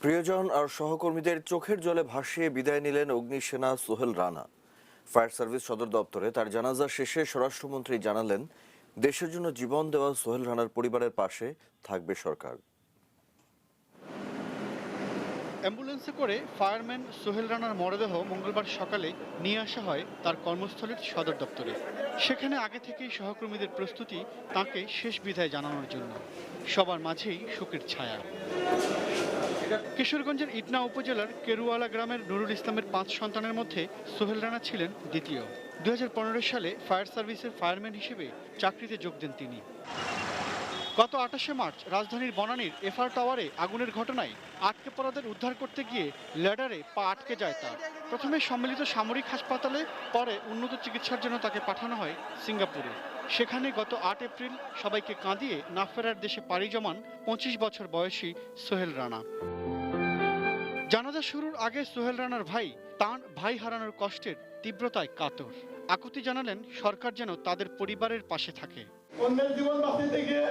প্রিয়জন আর সহকর্মীদের চোখের জলে ভাসিয়ে বিদায় নিলেন অগ্নিসেনা সোহেল রানা। ফায়ার সার্ভিস সদর দপ্তরে তার জানাজা শেষে স্বরাষ্ট্রমন্ত্রী জানালেন, দেশের জন্য জীবন দেওয়া সোহেল রানার পরিবারের পাশে থাকবে সরকার। অ্যাম্বুলেন্সে করে ফায়ারম্যান সোহেল রানার মরদেহ মঙ্গলবার সকালে নিয়ে আসা হয় তার কর্মস্থলের সদর দপ্তরে। সেখানে আগে থেকেই সহকর্মীদের প্রস্তুতি তাকে শেষ বিদায় জানানোর জন্য। সবার মাঝেই শোকের ছায়া। কিশোরগঞ্জের ইটনা উপজেলার কেরুয়ালা গ্রামের নুরুল ইসলামের 5 সন্তানের মধ্যে সোহেল রানা ছিলেন দ্বিতীয়। 2015 সালে ফায়ার সার্ভিসের ফায়ারম্যান হিসেবে চাকরিতে যোগ দেন তিনি। গত 28শে মার্চ রাজধানীর বনানীর এফআর টাওয়ারে আগুনের ঘটনায় আটকে পড়াদের উদ্ধার করতে গিয়ে ল্যাডারে পা আটকে যায় তার। প্রথমে সম্মিলিত সামরিক হাসপাতালে, পরে উন্নত চিকিৎসার জন্য তাকে পাঠানো হয় সিঙ্গাপুরে। সেখানে গত 8 এপ্রিল সবাইকে কাঁদিয়ে না ফেরার দেশে পাড়ি জমান 25 বছর বয়সী সোহেল রানা। জানাজা শুরুর আগে সোহেল রানার ভাই তাঁর ভাই হারানোর কষ্টের তীব্রতায় কাতর। আকুতি জানালেন সরকার যেন তাদের পরিবারের পাশে থাকে। অন্যের জীবন বাঁচাতে গিয়ে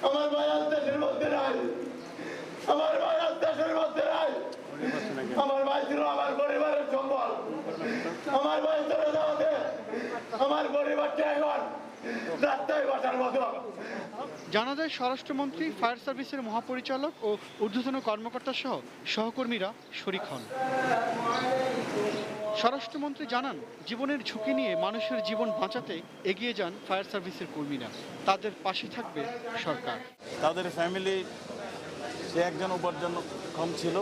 আমার ভাই আজ দেশের মধ্যে নাই, আমার ভাই আজ দেশের মধ্যে নাই। আমার ভাই ছিল আমার পরিবারের সম্বল। আমার ভাই চলে যাওয়াতে আমার পরিবারটা এখন রাস্তায় বাঁচার মতো। জানাজায় স্বরাষ্ট্রমন্ত্রী, ফায়ার সার্ভিসের মহাপরিচালক ও ঊর্ধ্বতন কর্মকর্তা সহ সহকর্মীরা শরিক হন। স্বরাষ্ট্রমন্ত্রী জানান, জীবনের ঝুঁকি নিয়ে মানুষের জীবন বাঁচাতে এগিয়ে যান ফায়ার সার্ভিসের কর্মীরা। তাদের পাশে থাকবে সরকার। তাদের ফ্যামিলি, সে একজন উপার্জনক্ষম ছিল।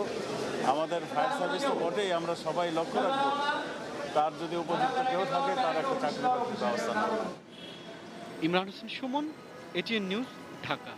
আমাদের ফায়ার সার্ভিস তো বটেই, আমরা সবাই লক্ষ্য রাখবো তার যদি উপযুক্ত কেউ থাকে তার একটা চাকরি বাকরির ব্যবস্থা নেওয়া। Imran Hossain Suman, ATN news, Dhaka.